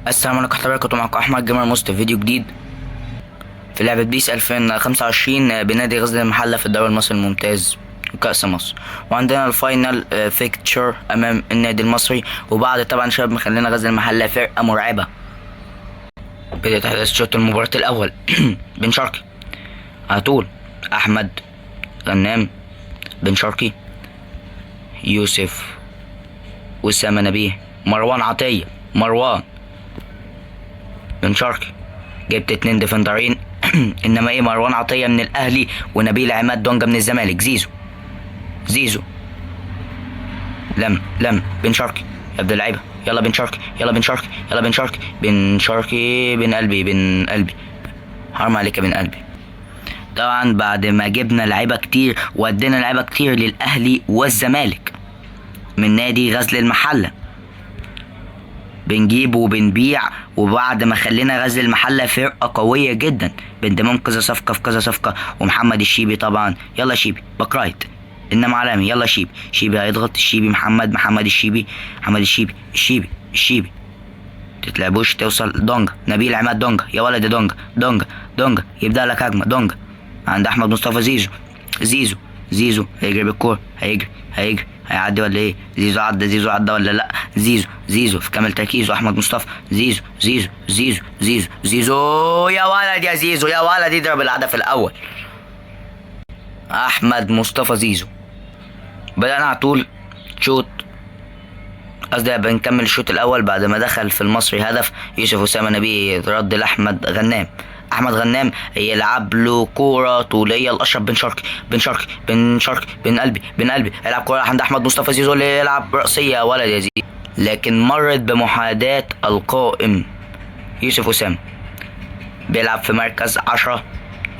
السلام عليكم ورحمة الله وبركاته. معكم أحمد جمال مصطفى، فيديو جديد في لعبة بيس 2025 بنادي غزل المحلة في الدوري المصري الممتاز وكأس مصر. وعندنا الفاينل فيكتشر أمام النادي المصري، وبعد طبعا شباب مخلينا غزل المحلة فرقة مرعبة. بدأت أحداث شوط المباراة الأول بن شرقي على طول، أحمد غنام، بن شرقي، يوسف، أسامة نبيه، مروان عطية، مروان، بن شرقي. جبت 2 ديفندرين انما ايه، مروان عطية من الاهلي ونبيل عماد دونجا من الزمالك. زيزو لم بن شرقي يبدأ اللعيبة. يلا بن شرقي، يلا بن شرقي، يلا بن شرقي، بن شرقي، بن قلبي، حرام عليك يا بن قلبي. طبعا بعد ما جبنا لعيبة كتير وادينا لعيبة كتير للاهلي والزمالك من نادي غزل المحلة، بنجيب وبنبيع. وبعد ما خلينا غزل المحلة فرقة قوية جدا بانضمام كذا صفقة في كذا صفقة، ومحمد الشيبي طبعا. يلا شيبي باك رايت، انما عالمي. يلا شيبي هيضغط. الشيبي محمد الشيبي تتلعبوش توصل. دونجا، نبيل عماد دونجا، يا ولد يا دونجا يبدأ لك هجمة. دونجا عند احمد مصطفى. زيزو هيجري بالكورة، هيجري هيعدي ولا ايه؟ زيزو عدى ولا لا؟ زيزو في كامل تركيزه. احمد مصطفى، زيزو يا ولد يا زيزو، يا ولد يضرب الهدف الاول. احمد مصطفى زيزو. بدأنا على طول شوط، قصدي بنكمل الشوط الاول بعد ما دخل في المصري هدف. يوسف أسامة نبيه رد لاحمد غنام. احمد غنام يلعب له كوره طوليه لاشرف بن شرقي، بن قلبي يلعب كوره عند احمد مصطفى زيزو اللي يلعب راسيه ولد يا زيزو، لكن مرت بمحاذاه القائم. يوسف أسامة بيلعب في مركز 10.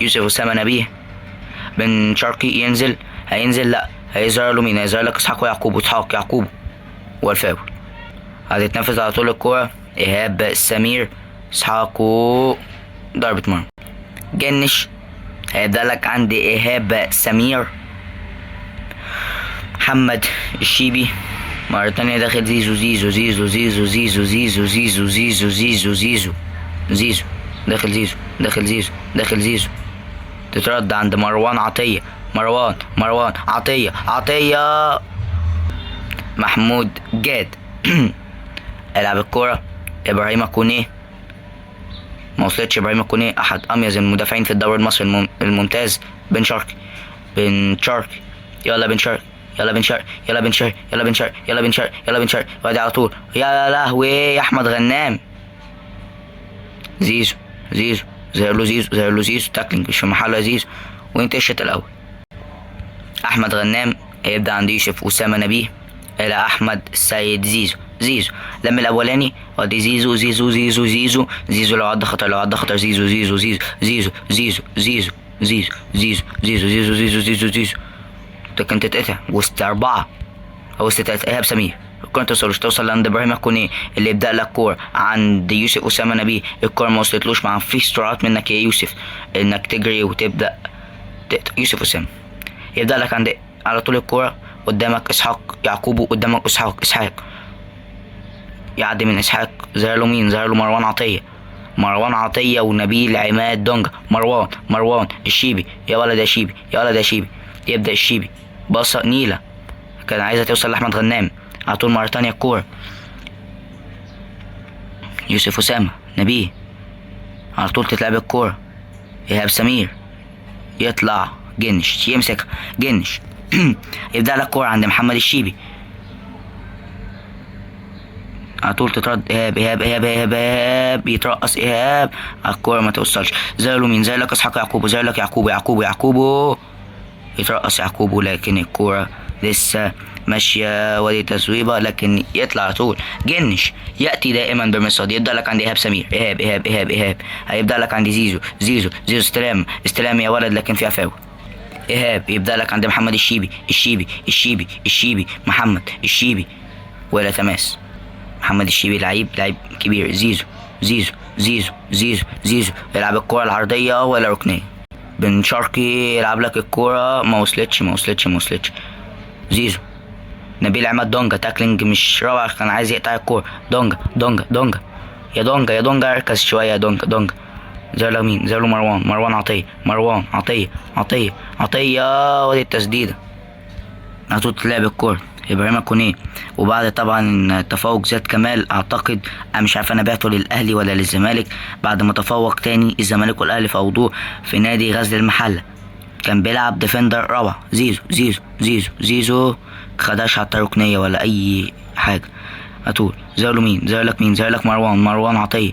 يوسف أسامة نبيه، بن شرقي هينزل لا، هيظهر له مين؟ هيظهر لك اسحاق يعقوب والفاول. هتتنفذ على طول الكوره. ايهاب سمير، اسحاق، ضربة مرمى. جنش هيبدأ لك عند ايهاب سمير. محمد الشيبي مرة تانية داخل. داخل زيزو تترد عند مروان عطية. مروان عطية محمود جاد العب الكرة. ابراهيم كونيه ما وصلتش. ابراهيم كونيه احد اميز المدافعين في الدوري المصري الممتاز. بن شرقي يلا بن شرقي وادي على طول. يا لهوي يا احمد غنام. زيزو زهر له زيزو تاكلينج مش في محله يا زيزو، وانت الشوط الاول. احمد غنام هيبدا عند يوسف أسامة نبيه الى احمد السيد. زيزو لم الاولاني ودي زيزو لو عدى خطر. زيزو كانت تتقطع وسط 4 او وسط 3. ايهاب سمير الكورة توصل لعند ابراهيم كونيه اللي يبدأ لك كورة عند يوسف أسامة نبيه. الكورة ما وصلتلوش، مع في سرعات منك يا يوسف انك تجري وتبدأ يوسف أسامة يبدأ لك عند على طول الكورة. قدامك اسحاق يعقوب، قدامك اسحاق يعدي من اسحاق. ظهر له مين؟ ظهر له مروان عطية ونبيل عماد دونجا. مروان الشيبي، يا ولد يا شيبي يبدأ الشيبي باصة نيلة كان عايزة توصل لأحمد غنام. على طول مرة تانية الكورة. يوسف أسامة نبيه على طول تتلعب الكورة. إيهاب سمير يطلع. جنش يمسك يبدأ لك كورة عند محمد الشيبي. على طول تترد. إيهاب يترقص. إيهاب على الكورة ما توصلش. زي مين؟ زي لك اسحاق يعقوب. زي لك يعقوب يترقص يعقوب، لكن الكورة لسه ماشية ودي تسويبة، لكن يطلع على طول. جنش يأتي دائما بالمرصاد. يبدأ لك عند إيهاب سمير. إيهاب هيبدأ لك عند زيزو استلام يا ولد، لكن فيها فاول. إيهاب يبدأ لك عند محمد الشيبي محمد الشيبي ولا تماس. محمد الشيبي لعيب كبير. زيزو يلعب الكرة العرضية ولا ركنية. بن شرقي يلعب لك الكرة ما وصلتش. زيزو نبيل عماد دونجا تاكلينج مش روعة، كان عايز يقطع الكورة. دونجا يا دونجا يا دونجا اركز شويه يا دونجا دونجا. ظهر لك مين؟ ظهر له مروان عطيه عطيه ودي التسديده على طول لعب الكوره ابراهيم كونيه. وبعد طبعا تفوق زياد كمال اعتقد، انا مش عارف انا بعته للاهلي ولا للزمالك، بعد ما تفوق تاني الزمالك والاهلي فوضوه في نادي غزل المحله. كان بيلعب ديفندر روعه. زيزو خداش حتى ركنيه ولا اي حاجه. هتقول ظهر له مين؟ ظهر لك مروان عطيه.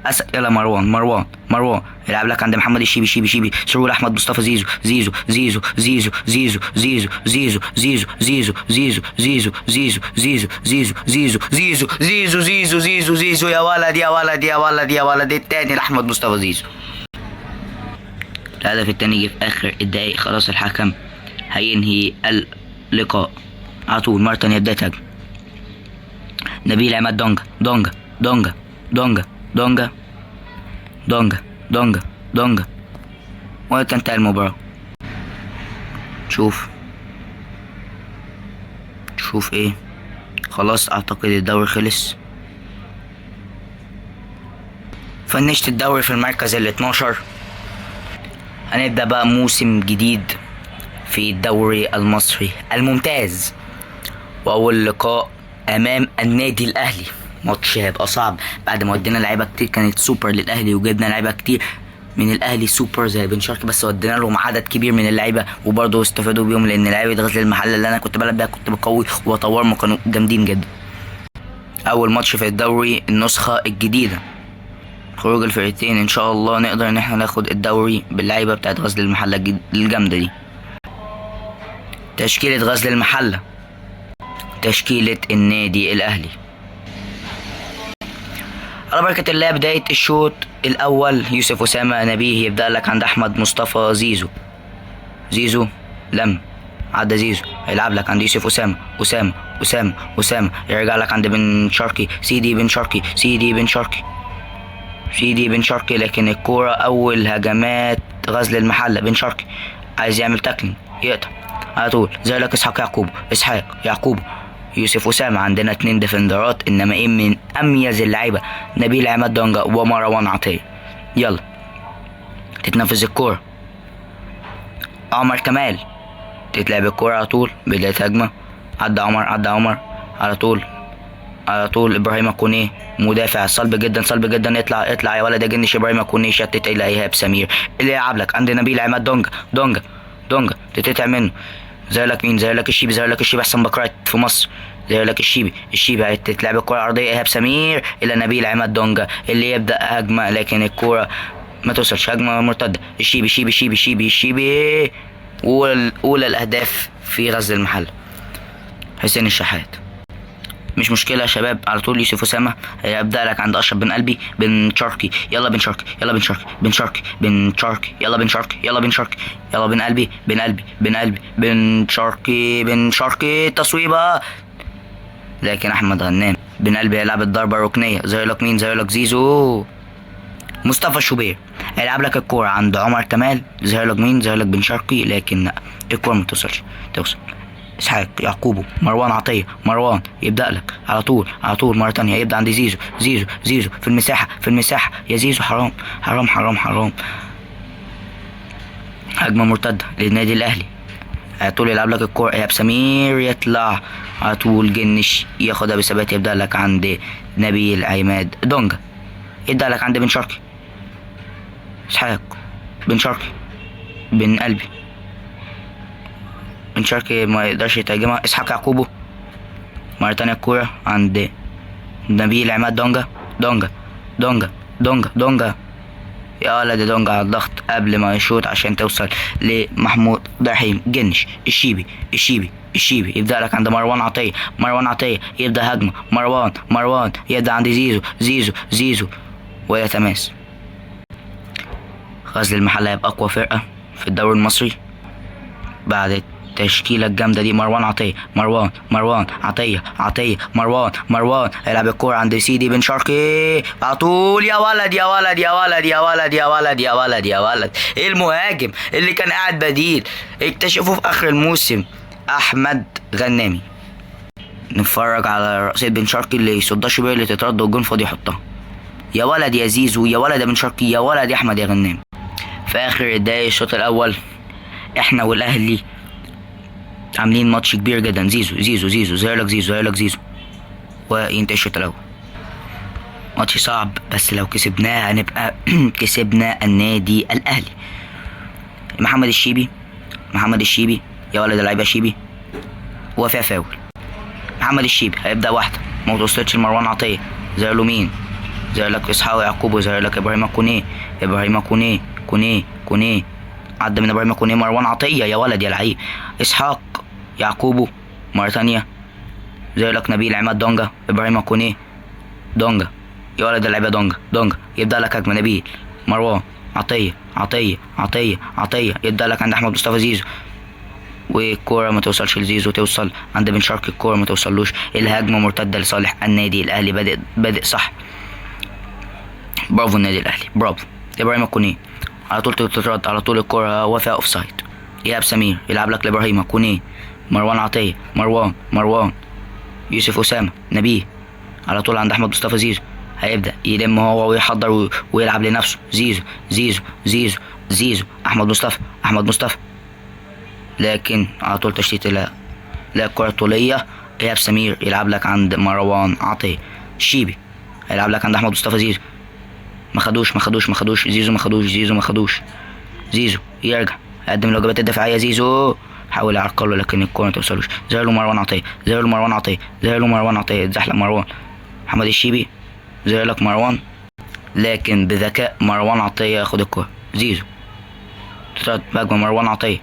اسال يلا مروان يلعب لك عند محمد الشيبي سرور احمد مصطفى زيزو يا ولد التاني لاحمد مصطفى زيزو. الهدف التاني جه في اخر الدقايق، خلاص الحكم هينهي اللقاء على طول. مرة تانية بداية هجمة. نبيل عماد دونجا وكان انتهى المباراة. شوف ايه، خلاص اعتقد الدوري خلص. فنشت الدوري في المركز ال12. هنبدأ بقى موسم جديد في الدوري المصري الممتاز، واول لقاء امام النادي الاهلي. ماتش هيبقى صعب بعد ما ودينا لعيبه كتير كانت سوبر للاهلي، وجبنا لعيبه كتير من الاهلي سوبر زي بن شرقي، بس ودينا لهم عدد كبير من اللعيبه وبرضه استفادوا بيهم، لان لعيبه غزل المحله اللي انا كنت بلعب بيها كنت بقوي وبطورهم كانوا جامدين جدا. اول ماتش في الدوري النسخه الجديده، خروج الفرقتين ان شاء الله نقدر ان احنا ناخد الدوري باللعيبه بتاعت غزل المحله الجامده دي. تشكيله غزل المحله، تشكيله النادي الاهلي. على بركة الله بداية الشوط الأول. يوسف أسامة نبيه يبدأ لك عند أحمد مصطفى زيزو لم عدى زيزو هيلعب لك عند يوسف أسامة يرجع لك عند بن شرقي سيدي بن شرقي لكن الكورة أول هجمات غزل المحلة. بن شرقي عايز يعمل تاكلينج يقطع على طول زي لك إسحاق يعقوب يوسف أسامة. عندنا 2 ديفندرات، انما ايه من اميز اللعيبه نبيل عماد دونجا ومروان عطيه. يلا تتنفذ الكوره، عمر كمال تتلعب الكوره على طول بدايه هجمه. عدى عمر على طول ابراهيم كونيه مدافع صلب جدا اطلع يا ولد يا جنش. ابراهيم كونيه شتت الى ايهاب سمير اللي يلعب لك عند نبيل عماد دونجا تتقطع منه. زي لك الشيبي احسن باك رايت في مصر. زي لك الشيبي هتتلعب الكره العرضيه ايهاب سمير الى نبيل عماد دونجا اللي يبدا هجمه، لكن الكره ما توصلش. هجمه مرتده الشيبي اولى الاهداف في غزل المحله. حسين الشحات مش مشكله يا شباب. على طول يوسف اسامه هيبدا لك عند اشرف بن قلبي بن شرقي. يلا بن شرقي يلا بن قلبي بن شرقي تصويبه، لكن احمد غنام بن قلبي هيلعب الضربه الركنيه. زي لك زيزو مصطفى شوبير هيلعب لك الكوره عند عمر كمال. زي لك بن شرقي، لكن الكوره ما توصل. اسحاق يعقوب مروان عطيه. مروان يبدا لك على طول مره تانية يبدا عند زيزو في المساحه يا زيزو. حرام هجمه مرتده للنادي الاهلي. على طول يلعب لك الكوره ايهاب سمير يطلع على طول جنش ياخدها بثبات. يبدا لك عند نبيل عماد دونجا. يبدا لك عند بن شرقي اسحاق بن قلبي بن شرقي ما يقدرش يتهاجمها. اسحاق يعقوبه مرة تانية الكورة عند نبيل عماد دونجا يا ولد دونجا على الضغط قبل ما يشوط عشان توصل لمحمود رحيم جنش. الشيبي يبدأ لك عند مروان عطية يبدأ هجمة. مروان يبدأ عند زيزو ويتماس. غزل المحلة يبقى أقوى فرقة في الدوري المصري بعد التشكيلة الجامدة دي. مروان يلعب الكورة عند سيدي بن شرقي على طول. يا ولد المهاجم اللي كان قاعد بديل اكتشفوه في آخر الموسم أحمد غنامي. نتفرج على رأسية بن شرقي اللي يصدها شوبير اللي تترد والجون فاضي يحطها. يا ولد يا زيزو، يا ولد يا بن شرقي، يا ولد يا احمد يا غنام. في اخر دقايق الشوط الاول احنا والاهلي عاملين ماتش كبير جدا. زيزو زيزو زيزو ظهر لك، زيزو ظهر لك، زيزو، وينتهي الشوط الاول. ماتش صعب بس لو كسبناه هنبقى كسبنا النادي الاهلي. محمد الشيبي، محمد الشيبي يا ولد اللعيبه يا شيبي، هو فيها فاول. محمد الشيبي هيبدا واحده، ما توصلتش لمروان عطيه، ظهر له مين؟ ظهر لك اسحاق يعقوب، وظهر لك ابراهيم كونيه، ابراهيم كونيه، كونيه عدى من ابراهيم كونيه، مروان عطيه يا ولد يا لعيب، اسحاق يعقوبو مره ثانيه، ظهر لك نبيل عماد دونجا، ابراهيم كونيه، دونجا يا ولد اللعيبه، دونجا يبدا لك هجمه، نبيل، مروان عطيه يبدا لك عند احمد مصطفى زيزو، والكوره ما توصلش لزيزو، توصل عند بن شرقي، الكوره ما توصلوش، الهجمه مرتده لصالح النادي الاهلي. بادئ صح، برافو النادي الاهلي، برافو. ابراهيم كونيه على طول تترد، على طول الكوره وفيها اوف سايد. ايهاب سمير يلعب لك لابراهيم كونيه، مروان عطيه، مروان يوسف اسامه، نبيه على طول عند احمد مصطفى زيزو، هيبدا يلم هو ويحضر ويلعب لنفسه. زيزو احمد مصطفى، لكن على طول تشتيت، لا الكره طوليه. ايهاب سمير يلعب لك عند مروان عطيه، شيبي هيلعب لك عند احمد مصطفى زيزو، ما خدوش زيزو يرجع يقدم الواجبات الدفاعيه، زيزو حاول يعرقله لكن الكوره ما توصلوش، ظهر له مروان عطيه، اتزحلق مروان. محمد الشيبي ظهر لك مروان، لكن بذكاء مروان عطيه ياخد الكوره، زيزو تترد بهجمه مروان عطيه.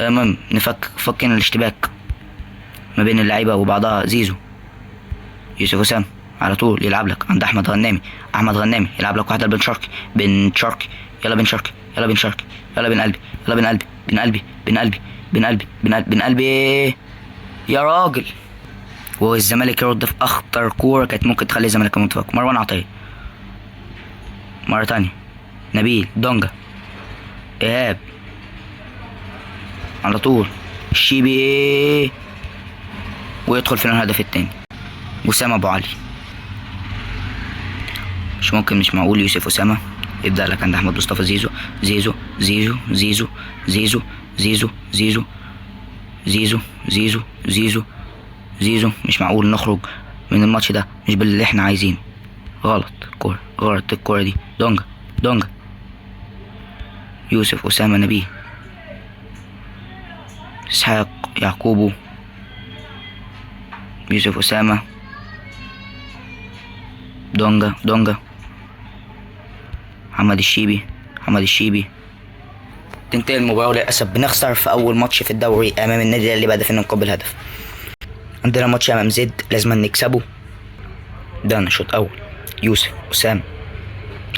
المهم فكنا الاشتباك ما بين اللعيبه وبعضها. زيزو يوسف اسامه على طول يلعب لك عند احمد غنامي، يلعب لك واحده بن شرقي، يلا بن شرقي، يلا بن قلبي يا راجل. والزمالك يرد في اخطر كوره كانت ممكن تخلي الزمالك متفوق. مروان عطيه مره تانية، نبيل، دونجا، ايهاب على طول، الشيبي، ويدخل في الهدف التاني. وسام ابو علي، مش معقول يوسف اسامه يبدا لك عند احمد مصطفى زيزو. مش معقول نخرج من الماتش ده مش باللي احنا عايزينه. غلط الكوره دي. دونجا يوسف اسامه، نبيه، اسحاق يعقوبو، يوسف اسامه، دونجا محمد الشيبي. تنتهي المباراة وللأسف بنخسر في أول ماتش في الدوري أمام النادي اللي بعد في نقابل الهدف. عندنا ماتش أمام زد لازم نكسبه. ده شوط أول، يوسف أسامة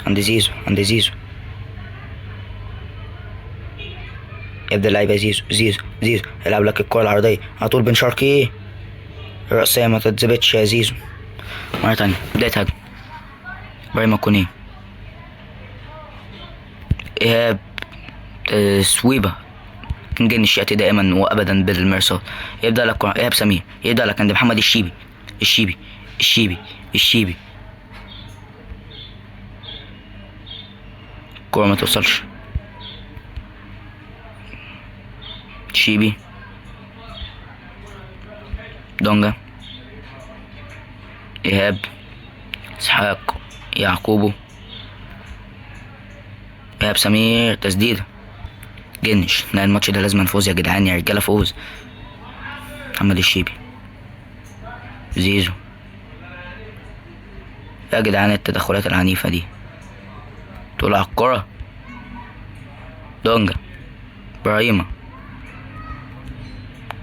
عند زيزو يبدأ اللعيبة. زيزو يلعب لك الكرة العرضية على طول، بن شرقي الرأسية ما تتظبطش يا زيزو. مرة تانية بداية هجمة، ابراهيم كونيه، ايهاب، سويبة نجن الشياتي دائما وابدا بالمرصاد. يبدا لك ايهاب سمير، يبدا لك عند محمد الشيبي. الكورة ما توصلش. شيبي، دونجا، ايهاب، اسحاق يعقوبو، ايهاب سمير، تسديدة، جنش. لا الماتش ده لازم نفوز يا جدعان، يا رجاله فوز. محمد الشيبي، زيزو، يا جدعان التدخلات العنيفة دي. طلع الكرة، دونجا، ابراهيم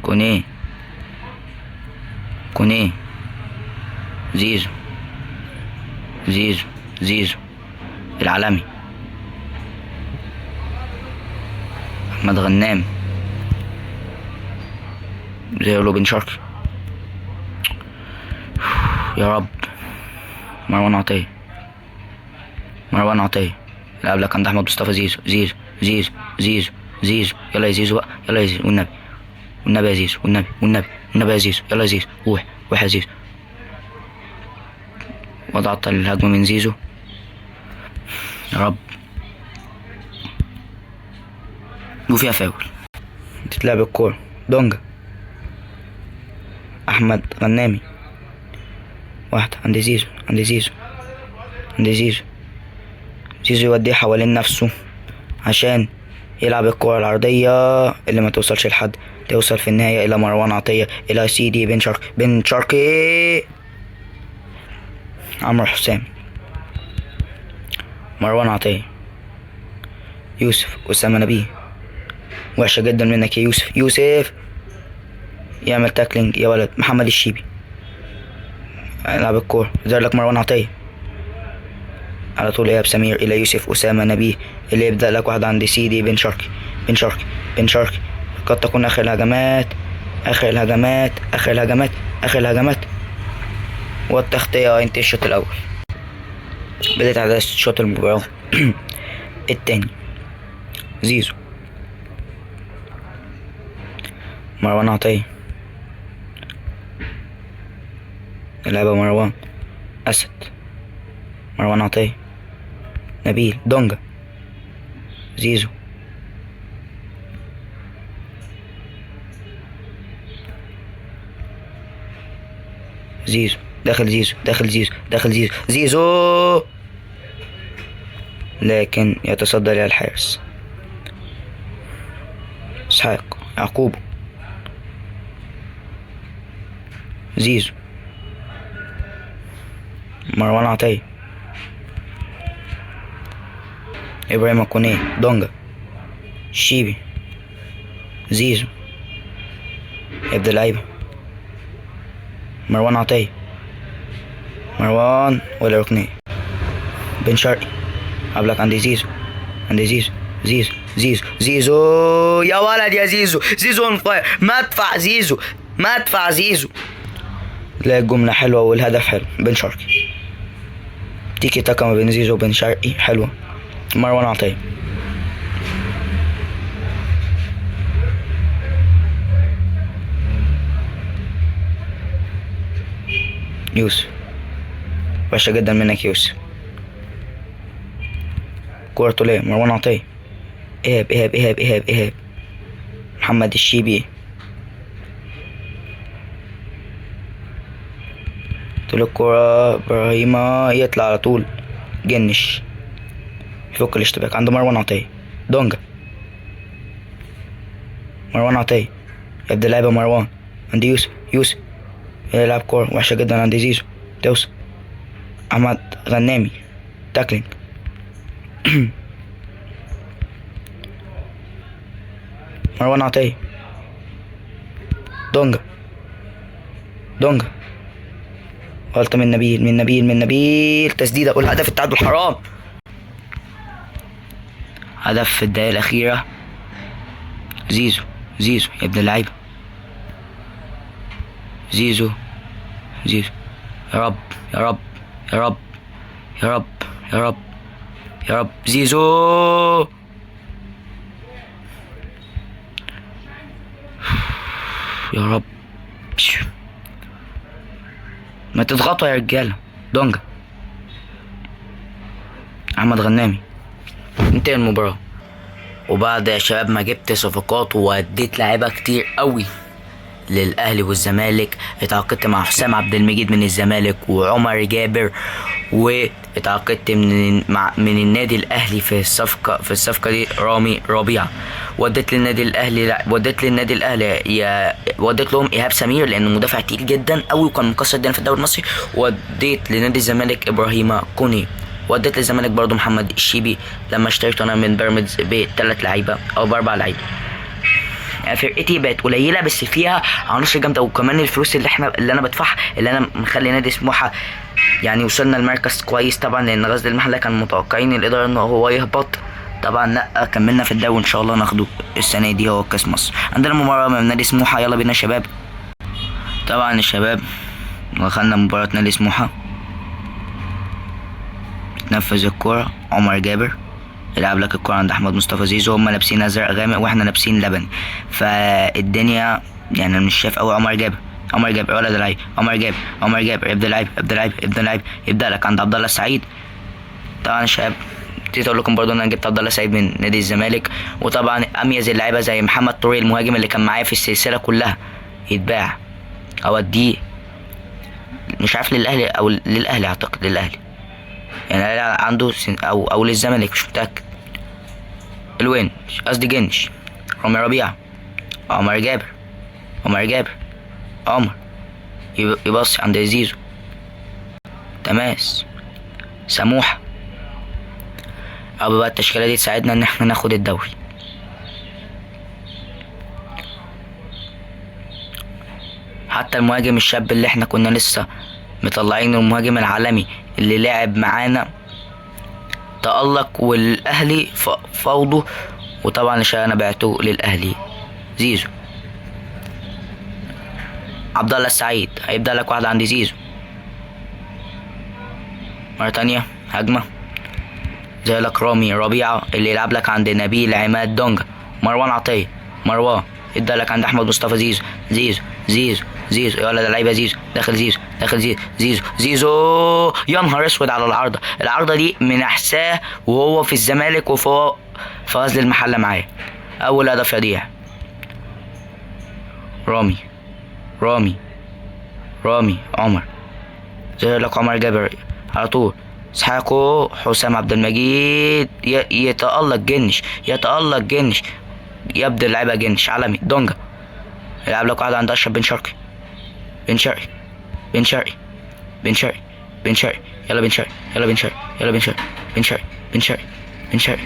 كونيه، زيزو العالمي، احمد غنام، زيرو بن شرقي، يا رب. مروان عطية يلعب لك عند احمد مصطفى زيزو. يلا يا زيزو بقى، والنبي يا زيزو، يلا يا زيزو، روح يا زيزو. وتعطل الهجمة من زيزو. يا رب. وفيها فاول. تتلعب الكورة. دونجا. أحمد غنامي. واحدة عند زيزو. زيزو يوديه حوالين نفسه عشان يلعب الكرة العرضية اللي ما توصلش لحد، توصل في النهاية إلى مروان عطية، إلى سيدي بن شرقي. عمرو حسام. مروان عطية. يوسف أسامة نبيه. وحشة جدا منك يا يوسف. يعمل تاكلينج يا ولد. محمد الشيبي يلعب الكورة. زار لك مروان عطية على طول. إيهاب سمير إلى يوسف أسامة نبيه اللي يبدأ لك واحدة عند سيدي بن شرقي. قد تكون آخر الهجمات والتغطية. ينتهي الشوط الأول. بدأت أحداث شوط المباراة التاني. زيزو. مروان عطية. لعبة مروان. أسد. مروان عطية. نبيل. دونجا. زيزو. داخل زيزو لكن يتصدى لها الحارس اسحاق يعقوب. زيزو. مروان عطية. إبراهيم كونيه. دونجا. شيبي. زيزو. يبدأ اللعيبة. مروان عطية. ولا ركنية. بن شرقي قبلك عند زيزو يا ولد يا زيزو اون فاير. مدفع زيزو. لا الجملة حلوة والهدف حلو. بن شرقي. تيكي تاكا ما بين زيزو وبن شرقي حلوة. مروان عطية. يوسف. وحشة جدا منك يوسف. كورة طولية. مروان عطية. إيهاب. محمد الشيبي. طول الكورة. إبراهيم يطلع على طول. جنش يفك الاشتباك عند مروان عطية. دونجا. مروان عطية. يبدأ لعبة مروان عند يوسف يلعب كورة وحشة جدا عند زيزو. توصل. أحمد غنامي. تاكلينج. مروان عطية. دونجا. غلطة من نبيل. تسديدة والهدف التعادل حرام. هدف في الدقيقة الأخيرة. زيزو يبدأ اللعيبة. زيزو. يا رب. زيزو. يا رب. ما تضغطوا يا رجالة. دونجا. أحمد غنامي. انتهى المباراة. وبعد يا شباب ما جبت صفقات ووديت لعيبة كتير قوي للأهلي والزمالك، اتعاقدت مع حسام عبد المجيد من الزمالك وعمر جابر، واتعاقدت من النادي الأهلي في الصفقة دي رامي ربيعة. وديت للنادي الأهلي وديت لهم إيهاب سمير لأنه مدافع تقيل جدا قوي وكان مكسر الدنيا في الدوري المصري. وديت لنادي الزمالك إبراهيم كوني. وديت للزمالك برضو محمد الشيبي لما اشتريته انا من بيراميدز ب3 لعيبه او ب4 لعيبه. يعني فرقتي بقت قليله بس فيها عناصر جامده، وكمان الفلوس اللي انا بدفعها اللي انا مخلي نادي سموحه يعني وصلنا المركز كويس طبعا، لان غزل المحله كان متوقعين الاداره انه هو يهبط. طبعا لا، كملنا في الدوري وان شاء الله ناخده السنه دي هو كاس مصر. عندنا مباراه من نادي سموحه، يلا بينا يا شباب. طبعا الشباب دخلنا مباراه نادي سموحه. نفذ الكرة عمر جابر، يلعب لك الكرة عند احمد مصطفى زيزو. هما لابسين ازرق غامق واحنا لابسين لبني، فالدنيا يعني مش شايف قوي عمر جابر. عمر جابر ولد لعيب، عمر جابر، عمر جابر ابن لعيب، ابن لعيب، ابن لعيب. يبدأ لك عند عبد الله السعيد. طبعا يا شباب نسيت اقول لكم برضه ان انا جبت عبد الله السعيد من نادي الزمالك، وطبعا اميز اللعيبه زي محمد طوري المهاجم اللي كان معايا في السلسله كلها يتباع، اوديه مش عارف للاهلي او للاهلي، اعتقد للاهلي يعني عنده او للزمالك مش متاكد. الوين قصدي جنش. رامي ربيعه، عمر جابر، عمر جابر، عمر يبص عند زيزو، تماس، سموحه. او بقى التشكيله دي تساعدنا ان احنا ناخد الدوري. حتى المهاجم الشاب اللي احنا كنا لسه مطلعين المهاجم العالمي اللي لعب معانا تألق، والاهلي فوضه، وطبعا عشان انا بعته للاهلي. زيزو. عبد الله السعيد هيبدأ لك واحد عند زيزو. مرة تانية هجمة زي لك رامي ربيعة اللي يلعب لك عند نبيل عماد دونجا. مروان عطية، مروان يبدأ لك عند احمد مصطفى. زيزو، زيزو، زيزو، زيزو يا ولد اللعيبة. زيزو داخل، زيزو داخل، زيزو، زيزو، زيزو. يا نهار اسود على العارضة. العارضة دي من احساه وهو في الزمالك وفي غزل المحلة معايا. اول هدف يضيع. رامي، رامي، رامي، عمر زي لك عمر جابر على طول. اسحاقه حسام عبد المجيد. يتألق جنش، يتألق جنش، يبدأ اللعيبة جنش عالمي. دونجا يلعب لك واحد عند اشرف بن شرقي. بن شرقي، بن شرقي، بن شرقي، بن شرقي، يلا بن شرقي، يلا بن شرقي، يلا بن شرقي، بن شرقي، بن شرقي، بن شرقي،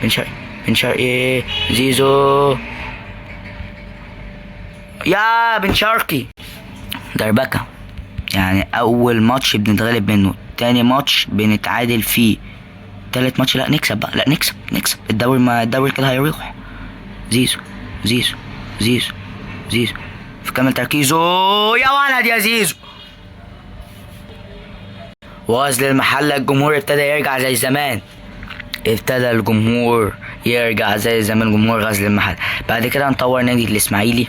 بن شرقي، بن شرقي. زيزو يا بن شرقي. دربكة يعني. اول ماتش بنتغلب منه، تاني ماتش بنتعادل فيه، تالت ماتش لا نكسب بقى، لا نكسب، نكسب الدوري. ما الدوري كده هيروح. زيزو، زيزو، زيزو، زيزو في كامل تركيزه. يا ولد يا زيزو. غزل المحلة الجمهور ابتدى يرجع زي زمان، ابتدى الجمهور يرجع زي زمان، جمهور غزل المحلة. بعد كده نطور نادي الاسماعيلي،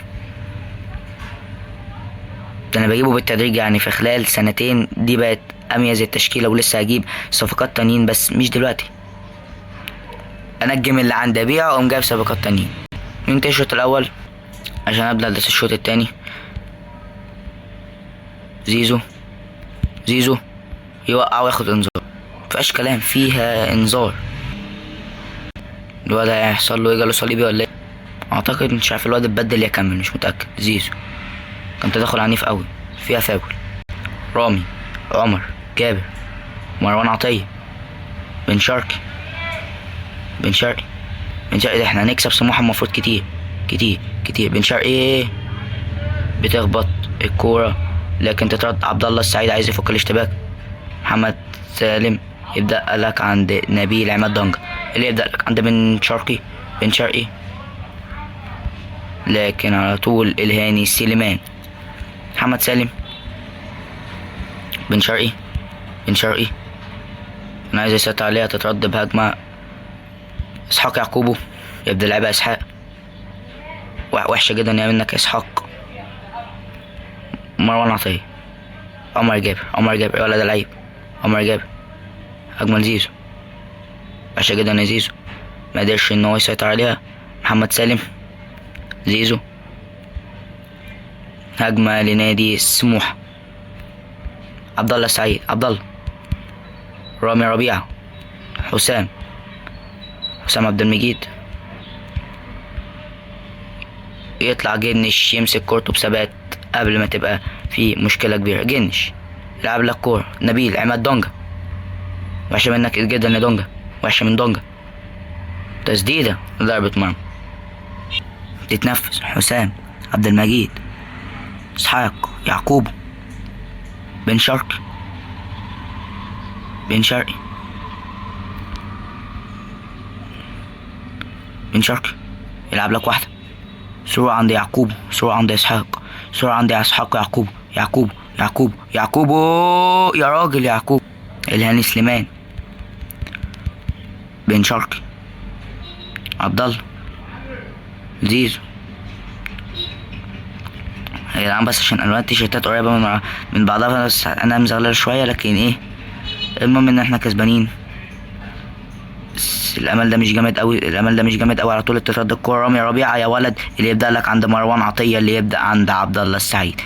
ده انا بجيبه بالتدريج يعني. في خلال سنتين دي بقت اميز التشكيله، ولسه هجيب صفقات تانيين بس مش دلوقتي. انجم اللي عندي ابيعه واقوم جايب صفقات تانيين. ننتهي الشوط الاول عشان ابدا الشوط التاني. زيزو، زيزو يوقع وياخد انذار. مفيهاش كلام، فيها انذار. الواد هيحصل له ايه؟ جاله صليبي ولا ايه؟ اعتقد مش عارف. الواد اتبدل يكمل مش متاكد. زيزو كان تدخل عنيف قوي، فيها فاول. رامي، عمر جابر، مروان عطية، بن شرقي، بن شرقي، بن شرقي. ده احنا هنكسب سموحة المفروض كتير كتير كتير. بن شرقي بتخبط الكورة لكن تترد. عبد الله السعيد عايز يفك الاشتباك. محمد سالم يبدأ لك عند نبيل عماد دونجا اللي يبدأ لك عند بن شرقي. بن شرقي لكن على طول الهاني سليمان. محمد سالم، بن شرقي، بن شرقي انا عايز يسيطر عليها، تترد بهجمة. اسحاق يعقوبه يبدأ لعبها. اسحاق وحشة جدا يا منك يا اسحاق. مروان عطية، عمر جابر، عمر جابر ولا ده لعيب. عمر جابر اجمل. زيزو وحشة جدا يا زيزو، ما قدرش ان هو يسيطر عليها. محمد سالم، زيزو هجمة لنادي سموحة. عبد الله السعيد، عبد الله، رامي ربيعة، حسام عبد المجيد. يطلع جنش يمسك كورته بثبات قبل ما تبقى في مشكلة كبيرة. جنش يلعب لك كورة. نبيل عماد دونجا، وحشة منك جدا يا دونجا، وحشة من دونجا. تسديدة ضربة مرمى تتنفس. حسام عبد المجيد، اسحاق يعقوب، بن شرقي، بن شرقي، بن شرقي يلعب لك واحدة. سرعة عند يعقوب، سرعة عند اسحاق، سرعة عند اسحاق. يعقوب، يعقوب، يعقوب، يعقوب يا راجل. يعقوب الهاني سليمان. بن شرقي، عبد الله، زيزو يا جدعان بس عشان الوان التيشيرتات قريبه من بعضها، بس انا مزغلل شويه، لكن ايه المهم ان احنا كسبانين. بس الامل ده مش جامد قوي، الامل ده مش جامد قوي. على طول تترد الكوره، رامي ربيعه يا ولد، اللي يبدا لك عند مروان عطيه، اللي يبدا عند عبد الله السعيد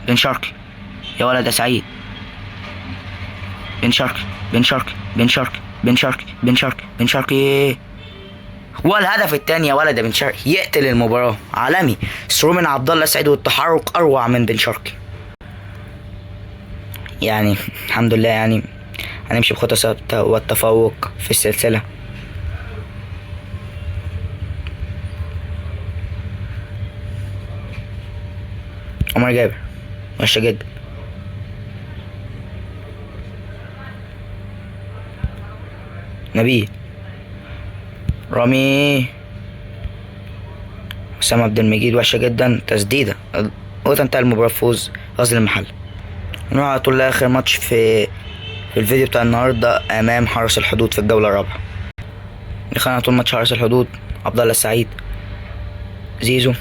بن شرقي يا ولد يا سعيد، بن شرقي. والهدف الثاني يا ولد يا بن شرقي يقتل المباراه. عالمي ثرو من عبد الله السعيد، والتحرك اروع من بن شرقي. يعني الحمد لله، يعني هنمشي بخطى ثابته والتفوق في السلسله. عمر جابر وحشه جدا. نبيل، رامي، حسام عبد المجيد وحشه جدا، تسديده وتنتهي المباراه بفوز غزل المحله. نروح على طول لاخر ماتش في الفيديو بتاع النهارده امام حرس الحدود في الجوله الرابعه. دخلنا على طول ماتش حرس الحدود. عبد الله السعيد، زيزو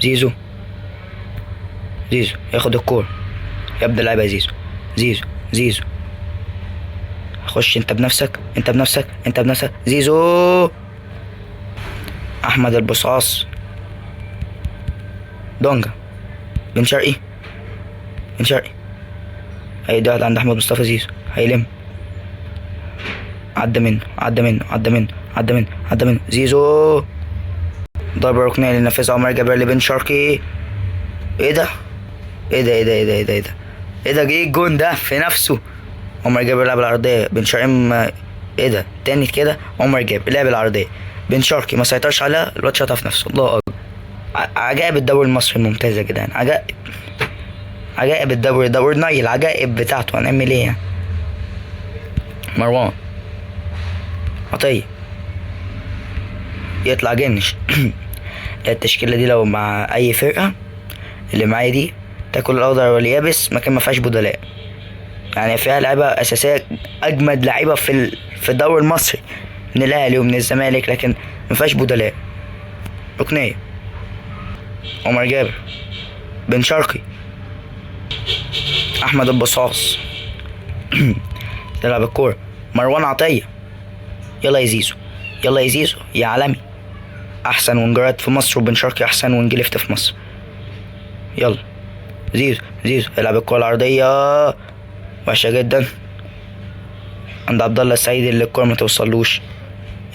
زيزو ياخد الكوره، يبدا اللعيبه يا زيزو خش انت بنفسك زيزو. احمد البصاص، دونجا، بن شرقي هيدي واحد عند احمد مصطفى. زيزو هيلم، عدى منه زيزو. ضربة ركنية اللي نفذها عمر جابر لبن شرقي. ايه ده جه الجون ده في نفسه. عمر جابر لعب العرضية، بن شرقي ايه ده تاني كده. عمر جابر لعب العرضية، بن شرقي ما سيطرش عليها، الواد شاطها في نفسه. الله اكبر. عجائب الدوري المصري الممتاز يا جدعان، عجائب الدوري نايل، العجائب بتاعته. هنعمل ايه يعني؟ مروان عطية يطلع جنش. التشكيلة دي لو مع أي فرقة اللي معايا دي تاكل الأخضر واليابس، مكان ما فيهاش بدلاء. يعني فيها لعيبة أساسية، أجمد لعيبة في الدوري المصري من الأهلي ومن الزمالك، لكن ما فيهاش بدلاء. ركنية، عمر جابر، بن شرقي، أحمد البصاص. تلعب الكورة، مروان عطية. يلا يا زيزو يا عالمي، احسن وينجرات في مصر، وبن شرقي احسن وينج ليفت في مصر. يلا زيزو يلعب الكرة العرضية وحشة جدا عند عبد الله السعيد، اللي الكرة ما توصلوش،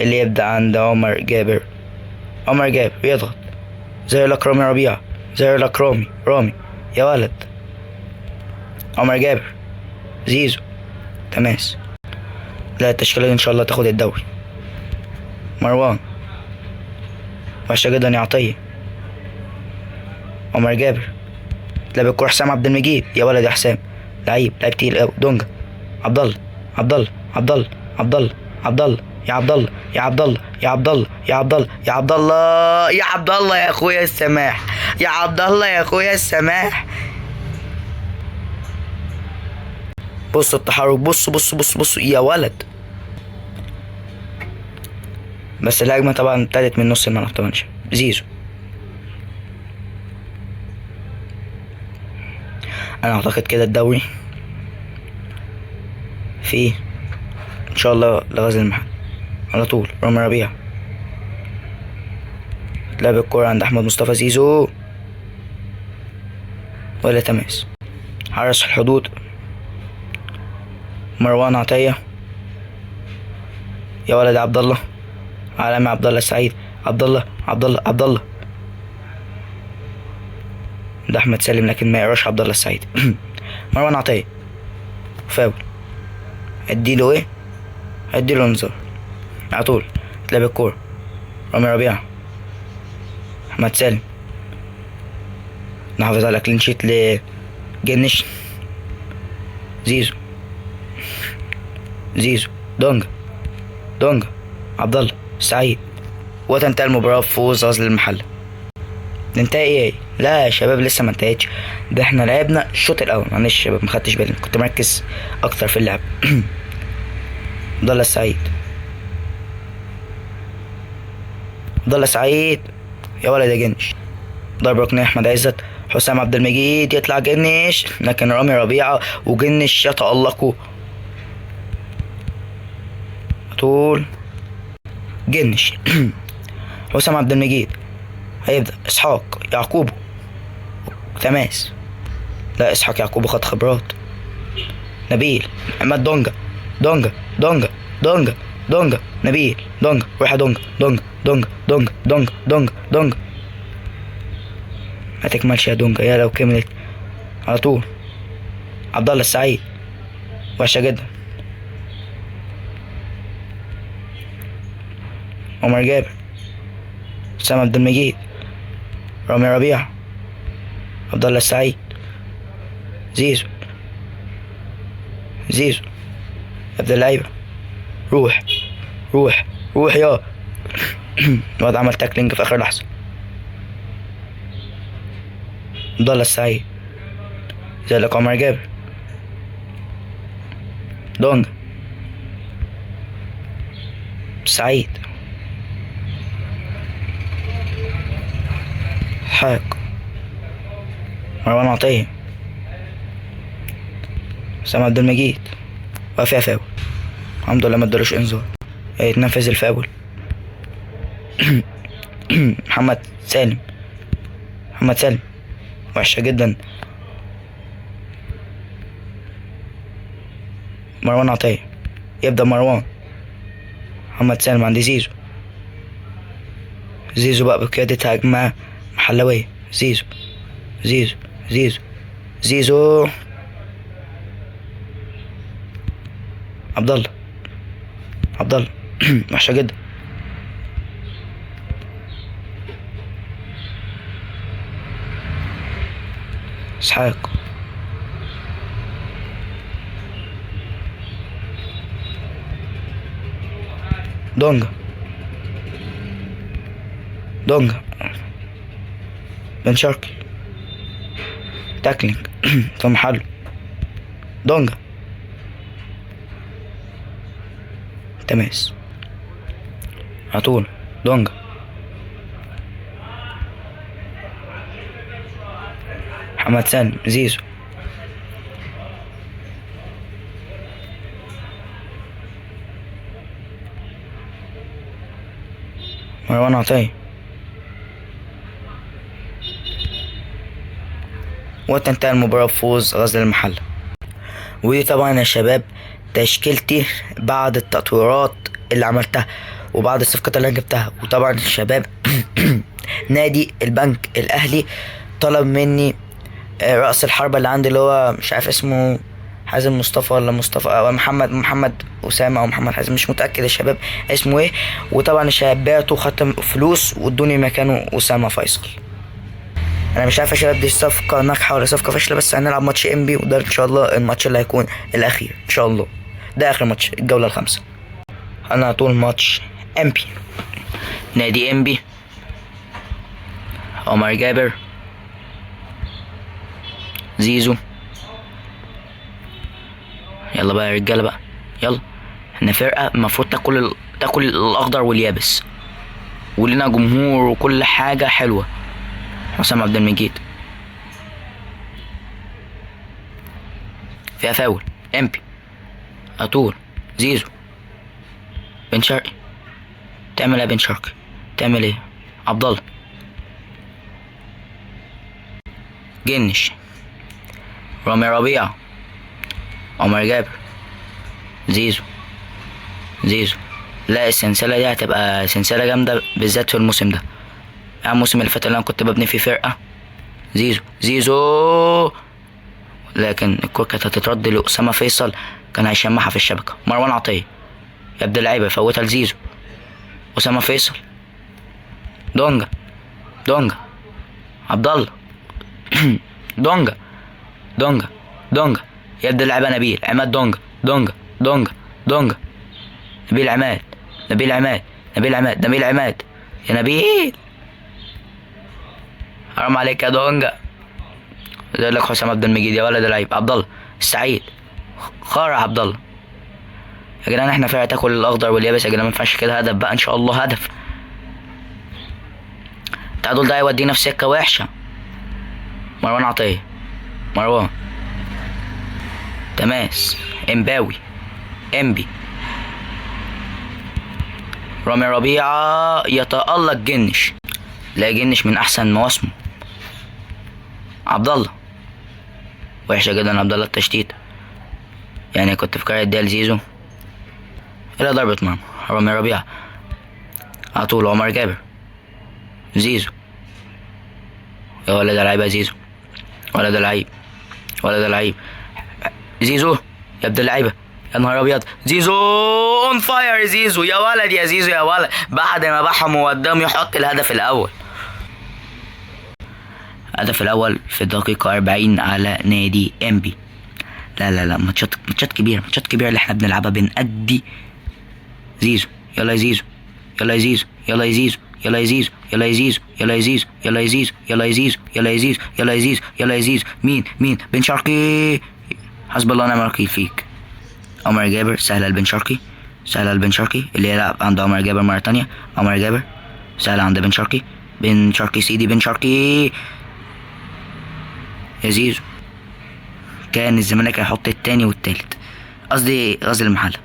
اللي يبدأ عند عمر جابر يضغط، زي لك رامي ربيعة، رامي يا ولد. عمر جابر، زيزو، تماس. لا التشكيلة دي ان شاء الله تاخد الدوري. مروان وحشة جدا يا عطية. عمر جابر لعب الكورة، حسام عبد المجيد يا ولد يا حسام، لعيب تقيل قوي. دونجا، عبد الله يا اخويا السماح. بص التحرك، بص يا ولد. بس الهجمة طبعا ابتدت من نص الملعب طبعا. زيزو، انا اعتقد كده الدوري فيه ان شاء الله لغزل المحل على طول. رامي ربيع لعب الكورة عند احمد مصطفى. زيزو ولا تماس. حرس الحدود مروان عطية يا ولد عبد الله، عالمي عبد الله السعيد. عبد الله ده احمد سالم، لكن ما يقراش عبد الله السعيد. مروان عطية فاول، اديله انذار على طول. تلعب الكورة، رامي ربيعة، احمد سالم، نحافظ على كلين شيت لجنش. زيزو دونجا عبد الله السعيد، وتنتهي المباراة بفوز غزل المحلة. ننتهي ايه؟ لا يا شباب لسه ما انتهتش، ده احنا لعبنا الشوط الاول. معلش يا شباب ما خدتش بالي، كنت مركز اكتر في اللعب. عبد الله السعيد يا ولد يا جنش. ضرب ركن احمد عزت، حسام عبد المجيد يطلع جنش، لكن رامي ربيعه وجنش يتألقوا. طول جنش. حسام عبد المجيد هيبدأ، اسحاق يعقوب تماس، لا اسحاق يعقوب خد خبرات. نبيل عماد دونجا، دونجا دونجا دونجا دونجا نبيل دونجا، روح يا دونجا دونجا دونجا دونجا دونجا دونجا دونجا. ما تكملش يا دونجا، يا لو كملت على طول. عبد الله السعيد وحشة جدا. عمر جابر، حسام عبد المجيد، رامي ربيعة، عبد الله السعيد، زيزو، زيزو يا ابن اللعيبة، روح روح روح يا الواد عمل تاكلينج في اخر لحظة. عبد الله السعيد زي لك عمر جابر، دونجا، سعيد، حاق، مروان عطية، حسام عبد المجيد، وفيها فاول. الحمد لله ما ادالوش انذار، يتنفذ الفاول. محمد سالم، محمد سالم وحشة جدا. مروان عطية يبدأ، مروان، محمد سالم عند زيزو، زيزو بقى بقيادة هجمة محلوية. زيزو زيزو زيزو زيزو، عبد الله، عبد الله وحشة جدا. اسحاق، دونجا، دونجا، بن شرقي، تاكلينج في محله. دونجا، تماس على طول. دونجا، محمد سالم، زيزو، مروان عطية، وتنتهي المباراة بفوز غزل المحلة. ودي طبعا يا شباب تشكيلتي بعد التطويرات اللي عملتها وبعد الصفقات اللي انا جبتها. وطبعا الشباب نادي البنك الاهلي طلب مني رأس الحربة اللي عندي اللي هو مش عارف اسمه حازم مصطفى ولا مصطفى او محمد اسامه او محمد حازم، مش متاكد يا شباب اسمه ايه. وطبعا الشباب بعته ختم فلوس وادوني مكانه اسامه فيصل. انا مش عارف يا شباب دي صفقه ناجحه ولا صفقه فاشله، بس هنلعب ماتش انبي وده ان شاء الله الماتش اللي هيكون الاخير ان شاء الله، ده اخر ماتش الجوله الخامسه. انا طول ماتش انبي، نادي انبي، عمر جابر، زيزو. يلا بقى يا رجاله بقى، يلا احنا فرقه المفروض تاكل الاخضر واليابس ولنا جمهور وكل حاجه حلوه. حسام عبد المجيد فيها فاول، امبي اطول، زيزو، بن شرقي، تعمل ايه بن شرقي؟ تعمل ايه؟ عبد الله، جنش، رامي ربيعة، عمر جابر، زيزو، زيزو. لا السلسلة دي هتبقى سلسلة جامدة بالذات في الموسم ده. الموسم اللي فات اللي انا كنت ببني فيه فرقة، زيزو زيزو، لكن الكورة كانت هتترد لأسامة فيصل كان هيشمعها في الشبكة. مروان عطية يبدأ اللعيبة يفوتها لزيزو، أسامة فيصل، دونجا، دونجا، عبد الله، دونجا، دونجا، دونجا، يبدأ اللعيبة نبيل عماد، دونجا، دونجا، دونجا، دونجا، نبيل عماد، نبيل عماد، نبيل عماد، نبيل عماد، يا نبيل حرام عليك يا دونجا. زي لك حسام عبد المجيد يا ولد العيب. عبد الله السعيد، خارع عبد الله. يا جدعان احنا فرقة تاكل الاخضر واليابس يا جدعان، ما ينفعش كده. هدف بقى ان شاء الله، هدف. التعادل ده هيودينا في سكة وحشة. مروان عطية، مروان، تماس، امباوي، امبي، رامي ربيعة، يتألق جنش. لا جنش من احسن مواسمه. عبد الله، وحشة جدا عبد الله التشتيت، يعني كنت فاكر اديها لزيزو. الى ضربة مرمى رامي ربيعة على طول. عمر جابر، زيزو، يا ولد العيب يا زيزو، ولد العيب، ولد العيب، زيزو يا ابن اللعيبة، يا نهار ابيض، زيزو اون فاير، زيزو يا ولد يا زيزو يا ولد، بعد ما بحم وقدام يحط الهدف الاول. الهدف الاول في الدقيقة 40 على نادي امبي. لا لا لا، ماتشات كبيرة، ماتشات كبيرة اللي احنا بنلعبها بنأدي. زيزو، يلا يا زيزو، يلا يا زيزو، يلا يا زيزو، يلا يا زيزو، يلا يا زيزو، يلا يا زيزو، يلا يا زيزو، يلا يا زيزو، يلا يا زيزو، يلا يا زيزو، يلا يا زيزو. مين بن شرقي، حسب الله ونعم الوكيل فيك. عمر جابر، سهلة لبن شرقي، سهلة لبن شرقي اللي يلعب عند عمر جابر مرة تانية. عمر جابر سهلة عند بن شرقي، بن شرقي سيدي، بن شرقي يا زيزو. كان الزمالك هيحط التاني والتالت، قصدي غزل المحلة.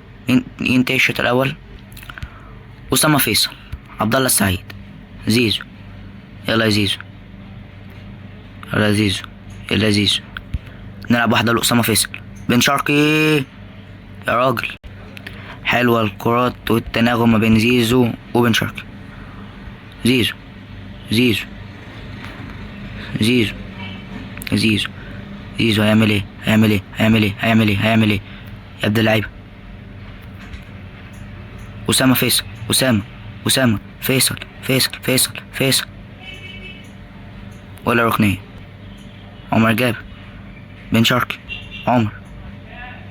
ينتهي الشوط الأول. أسامة فيصل، عبد الله السعيد، زيزو، يلا يا زيزو، يلا يا زيزو، يلا يا زيزو. نلعب واحدة لأسامة فيصل، بن شرقي يا راجل. حلوة الكرات والتناغم ما بين زيزو وبن شرقي. زيزو، زيزو، زيزو، زيزو، زيزو هيعمل ايه، هيعمل ايه، هيعمل ايه، هيعمل ايه، هيعمل ايه يا ابن اللعيبة. أسامة فيصل، أسامة فيصل ولا ركنية. عمر جابر، بن شرقي، عمر،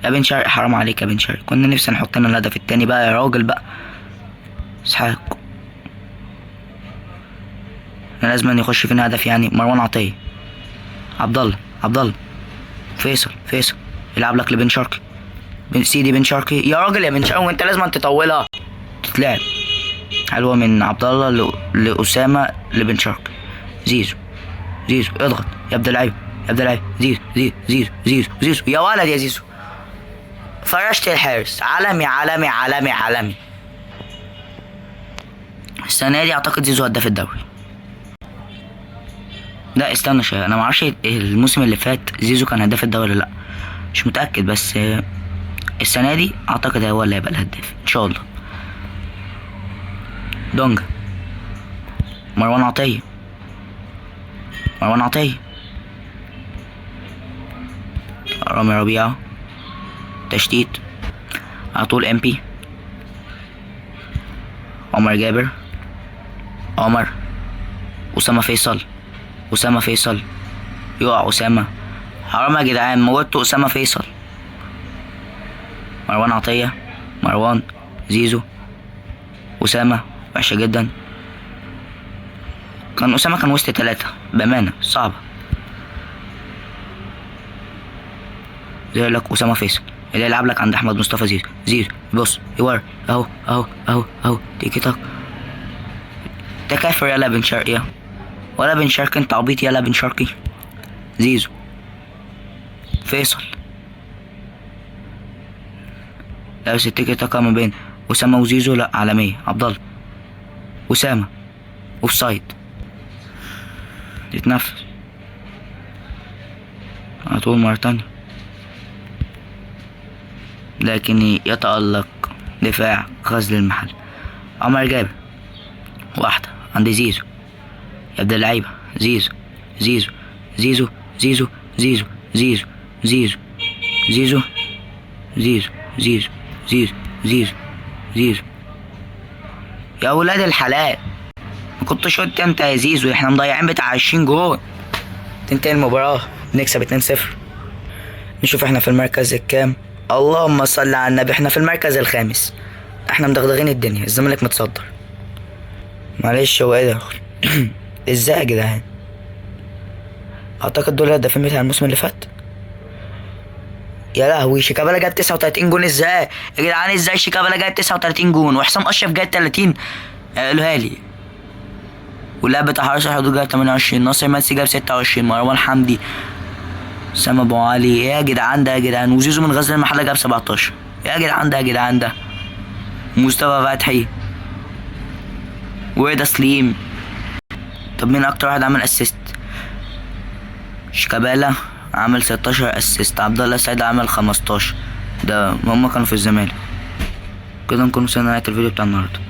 يا بن شرقي حرام عليك يا بن شرقي، كنا نفسي نحط لنا الهدف التاني بقى يا راجل بقى. اسحاق، احنا لازم يخش فينا هدف يعني. مروان عطية، عبد الله، فيصل يلعب لك لبن شرقي، سيدي بن شرقي يا راجل يا بن شرقي، وانت لازم تطولها تتلعب. حلوة من عبد الله لأسامة لبن شرقي. زيزو اضغط يا ابن اللعيبة، يا ابن اللعيبة، زيزو يا ولد يا زيزو. فرشت الحارس، عالمي عالمي عالمي عالمي. السنة دي اعتقد زيزو هداف الدوري. لا استنى شوية، انا معرفش الموسم اللي فات زيزو كان هداف الدوري ولا لا، مش متأكد، بس السنة دي اعتقد هو اللي هيبقى الهداف ان شاء الله. دونجا، مروان عطية، رامي ربيعة، تشتيت على طول. امبي، عمر جابر، أسامة فيصل، يقع أسامة، حرام يا جدعان موتوا أسامة فيصل. مروان عطية، زيزو، أسامة، وحشة جدا. كان أسامة كان وسط 3 بأمانة صعبة. زي لك أسامة فيصل اللي يلعب لك عند أحمد مصطفى. زيزو بص يور، اهو تيكي تاك، تكافر يلا بن شرقي، ولا بن شرقي انت عبيط، يلا بن شرقي. زيزو، فيصل، لابس التيكي تاكا ما بين أسامة وزيزو، لا عالمية. عبد الله، أسامة، اوف سايد، يتنفس على طول مرة تانية، لكن يتألق دفاع غزل المحل. عمر جابر، واحدة عند زيزو، يا ابن اللعيبة، زيزو يا ولاد الحلال، ما كنتش قلت انت يا زيزو احنا مضيعين بتاع 20 جول. تنتهي المباراة بنكسب 2-0. نشوف احنا في المركز الكام. اللهم صل على النبي، احنا في المركز الخامس، احنا مدغدغين الدنيا. الزمالك متصدر. معلش هو ايه ده؟ ازاي يا جدعان؟ اعتقد دول الهدافين بتاع الموسم اللي فات. يا لهوي، شيكابالا جاب 39 جون ازاي يا جدعان؟ ازاي شيكابالا جاب 39 جون وحسام اشرف جاب 30؟ قالوها لي. ولعبة حرس الحدود جاب 28، ناصر منسي جاب 26، مروان حمدي، سام ابو علي. ايه يا جدعان ده يا جدعان؟ وزيزو من غزل المحله جاب 17. يا جدعان ده يا جدعان ده. مصطفى فتحي وده سليم. طب مين اكتر واحد عمل اسيست؟ شيكابالا عمل 16 اسيست، عبد الله السعيد عمل 15. ده هما كانوا في الزمالك. كده نكون وصلنا لنهاية الفيديو بتاع النهارده.